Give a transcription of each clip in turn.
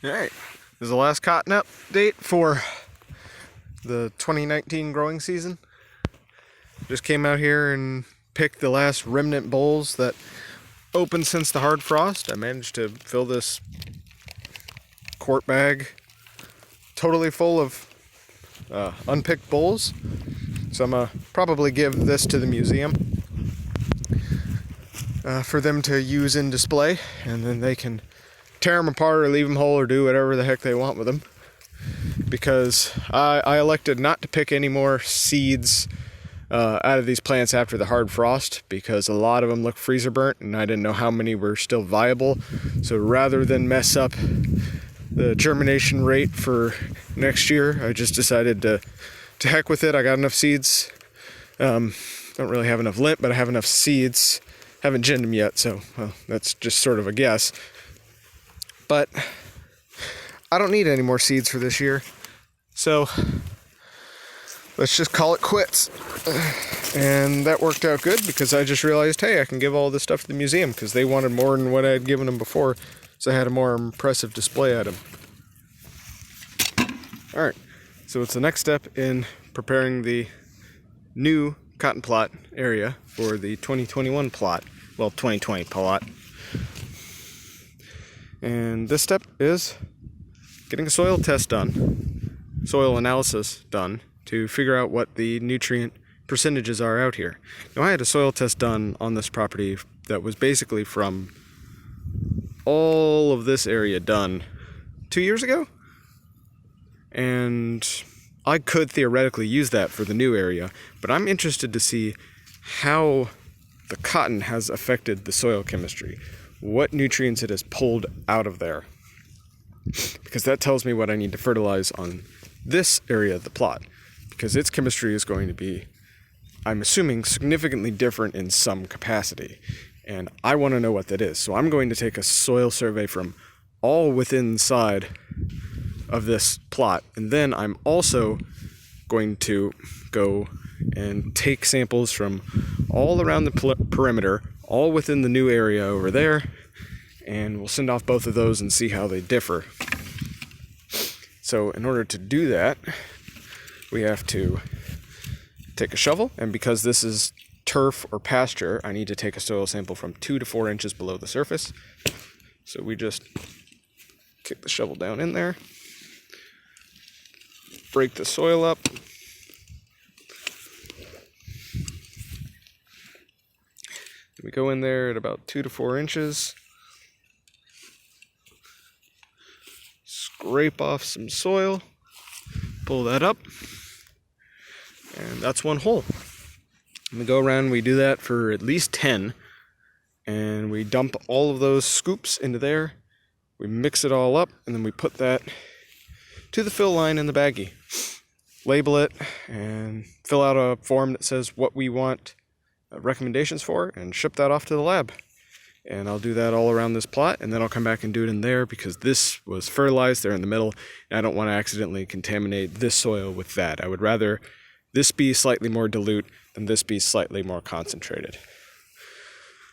Alright, this is the last cotton update for the 2019 growing season. Just came out here and picked the last remnant bolls that opened since the hard frost. I managed to fill this quart bag totally full of unpicked bolls. So I'm gonna probably give this to the museum for them to use in display, and then they can tear them apart or leave them whole or do whatever the heck they want with them, because I elected not to pick any more seeds out of these plants after the hard frost, because a lot of them look freezer burnt and I didn't know how many were still viable. So rather than mess up the germination rate for next year, I just decided to heck with it. I got enough seeds. Don't really have enough lint, but I have enough seeds. Haven't ginned them yet, so well, that's just sort of a guess. But I don't need any more seeds for this year, so let's just call it quits. And that worked out good, because I just realized, hey, I can give all this stuff to the museum, because they wanted more than what I had given them before, so I had a more impressive display item. Alright, so it's the next step in preparing the new cotton plot area for the 2021 plot, well, 2020 plot. And this step is getting a soil test done, soil analysis done, to figure out what the nutrient percentages are out here. Now, I had a soil test done on this property that was basically from all of this area done 2 years ago, and I could theoretically use that for the new area, but I'm interested to see how the cotton has affected the soil chemistry, what nutrients it has pulled out of there, because that tells me what I need to fertilize on this area of the plot, because its chemistry is going to be, I'm assuming, significantly different in some capacity, and I want to know what that is. So I'm going to take a soil survey from all within inside of this plot, and then I'm also going to go and take samples from all around the perimeter, all within the new area over there, and we'll send off both of those and see how they differ. So in order to do that, we have to take a shovel, and because this is turf or pasture, I need to take a soil sample from 2 to 4 inches below the surface. So we just kick the shovel down in there, break the soil up, we go in there at about 2 to 4 inches, scrape off some soil, pull that up, and that's one hole. And we go around, we do that for at least 10, and we dump all of those scoops into there, we mix it all up, and then we put that to the fill line in the baggie, label it, and fill out a form that says what we want recommendations for, and ship that off to the lab. And I'll do that all around this plot, and then I'll come back and do it in there, because this was fertilized there in the middle, and I don't want to accidentally contaminate this soil with that. I would rather this be slightly more dilute than this be slightly more concentrated.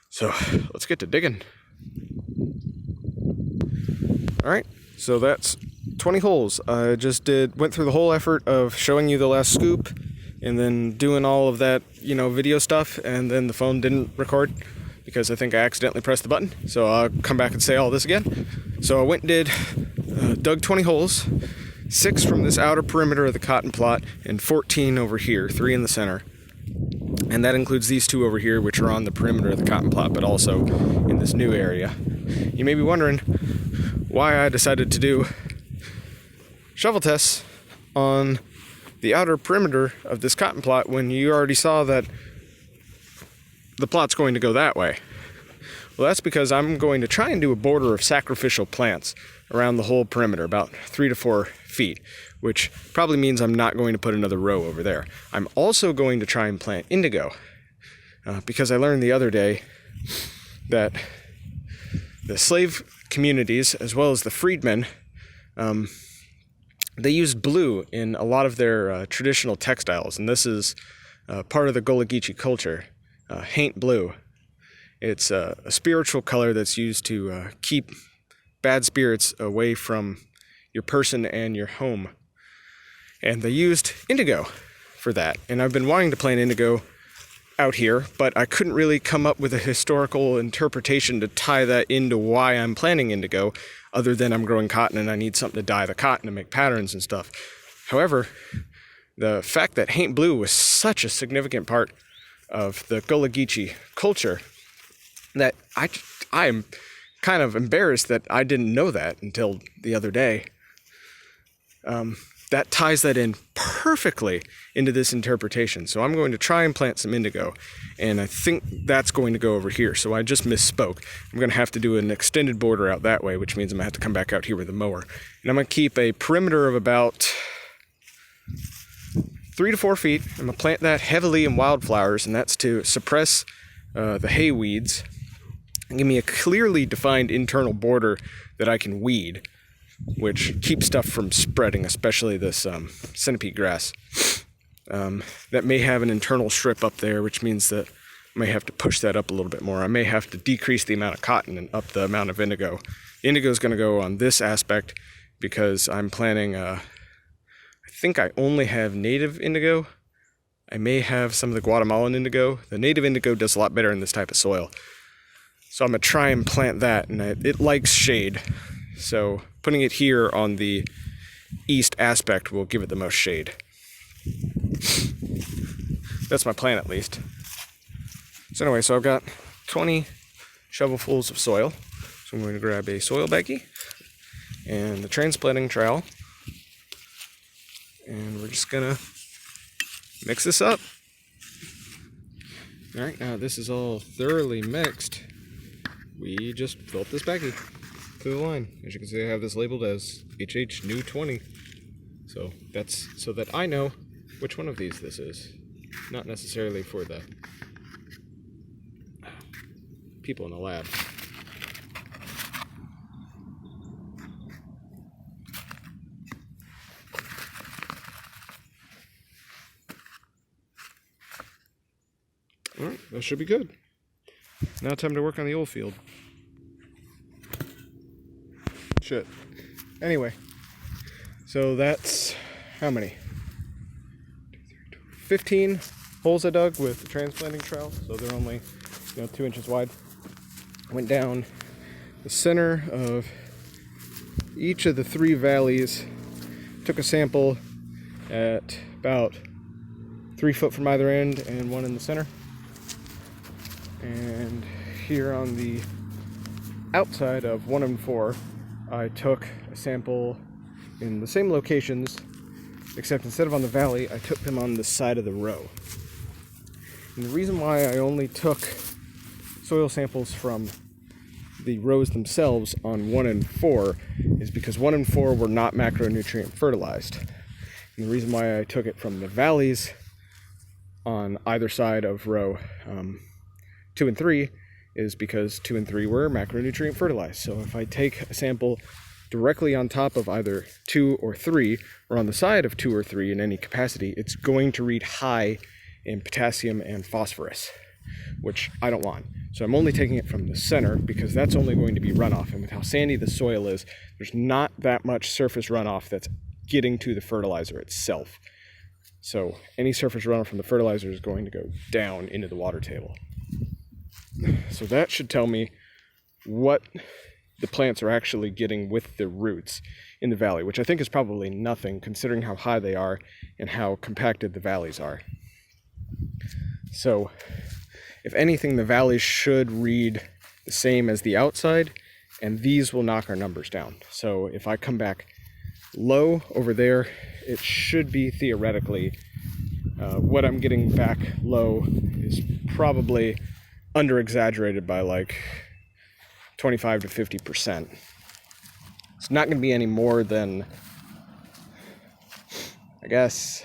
So let's get to digging. Alright, so that's 20 holes. I just went through the whole effort of showing you the last scoop, and then doing all of that, video stuff, and then the phone didn't record because I think I accidentally pressed the button. So I'll come back and say all this again. So I went and dug 20 holes, 6 from this outer perimeter of the cotton plot, and 14 over here, 3 in the center. And that includes these 2 over here, which are on the perimeter of the cotton plot, but also in this new area. You may be wondering why I decided to do shovel tests on the outer perimeter of this cotton plot when you already saw that the plot's going to go that way. Well, that's because I'm going to try and do a border of sacrificial plants around the whole perimeter, about 3 to 4 feet, which probably means I'm not going to put another row over there. I'm also going to try and plant indigo, because I learned the other day that the slave communities, as well as the freedmen, they used blue in a lot of their traditional textiles, and this is part of the Gullah Geechee culture. Haint blue. It's a spiritual color that's used to keep bad spirits away from your person and your home. And they used indigo for that. And I've been wanting to plant indigo out here, but I couldn't really come up with a historical interpretation to tie that into why I'm planting indigo, other than I'm growing cotton and I need something to dye the cotton to make patterns and stuff. However, the fact that haint blue was such a significant part of the Gullah Geechee culture that I am kind of embarrassed that I didn't know that until the other day. That ties that in perfectly into this interpretation. So I'm going to try and plant some indigo, and I think that's going to go over here. So I just misspoke. I'm going to have to do an extended border out that way, which means I'm going to have to come back out here with a mower. And I'm going to keep a perimeter of about 3 to 4 feet. I'm going to plant that heavily in wildflowers, and that's to suppress the hay weeds and give me a clearly defined internal border that I can weed, which keeps stuff from spreading, especially this centipede grass. That may have an internal strip up there, which means that I may have to push that up a little bit more. I may have to decrease the amount of cotton and up the amount of indigo. Indigo is going to go on this aspect because I'm planting, I think I only have native indigo. I may have some of the Guatemalan indigo. The native indigo does a lot better in this type of soil. So I'm going to try and plant that, and it likes shade. So putting it here on the east aspect will give it the most shade. That's my plan, at least. So anyway, so I've got 20 shovelfuls of soil. So I'm going to grab a soil baggie and the transplanting trowel. And we're just going to mix this up. Alright, now this is all thoroughly mixed. We just fill up this baggie to the line. As you can see, I have this labeled as HH New 20. So that's so that I know which one of these this is. Not necessarily for the people in the lab. Alright, that should be good. Now time to work on the old field. Shit. Anyway, so that's how many? 15 holes I dug with the transplanting trowel, so they're only 2 inches wide. I went down the center of each of the 3 valleys, took a sample at about 3 foot from either end and 1 in the center. And here on the outside of 1 and 4, I took a sample in the same locations, except instead of on the valley, I took them on the side of the row. And the reason why I only took soil samples from the rows themselves on 1 and 4 is because 1 and 4 were not macronutrient fertilized. And the reason why I took it from the valleys on either side of row 2 and 3 is because 2 and 3 were macronutrient fertilized. So if I take a sample directly on top of either 2 or 3, or on the side of 2 or 3 in any capacity, it's going to read high in potassium and phosphorus, which I don't want. So I'm only taking it from the center because that's only going to be runoff. And with how sandy the soil is, there's not that much surface runoff that's getting to the fertilizer itself. So any surface runoff from the fertilizer is going to go down into the water table. So that should tell me what the plants are actually getting with the roots in the valley, which I think is probably nothing considering how high they are and how compacted the valleys are. So if anything, the valleys should read the same as the outside, and these will knock our numbers down. So if I come back low over there, it should be theoretically what I'm getting back low is probably under exaggerated by like 25 to 50%. It's not going to be any more than, I guess,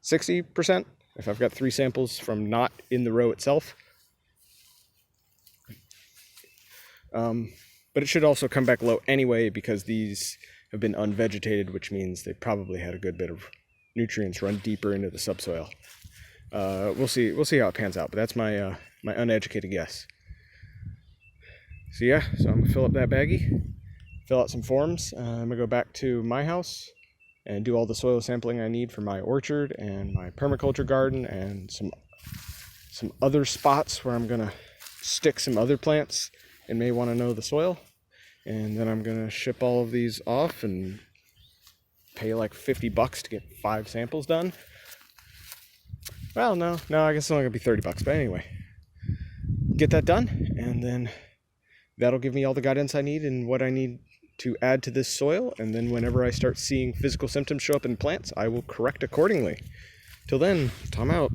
60% if I've got 3 samples from not in the row itself. But it should also come back low anyway because these have been unvegetated, which means they probably had a good bit of nutrients run deeper into the subsoil. We'll see how it pans out, but that's my uneducated guess. So yeah, so I'm gonna fill up that baggie fill out some forms. I'm gonna go back to my house and do all the soil sampling I need for my orchard and my permaculture garden and some other spots where I'm gonna stick some other plants and may want to know the soil. And then I'm gonna ship all of these off and pay like $50 to get 5 samples done. Well, no, I guess it's only gonna be $30, but anyway, get that done, and then that'll give me all the guidance I need and what I need to add to this soil. And then whenever I start seeing physical symptoms show up in plants, I will correct accordingly. Till then, Tom out.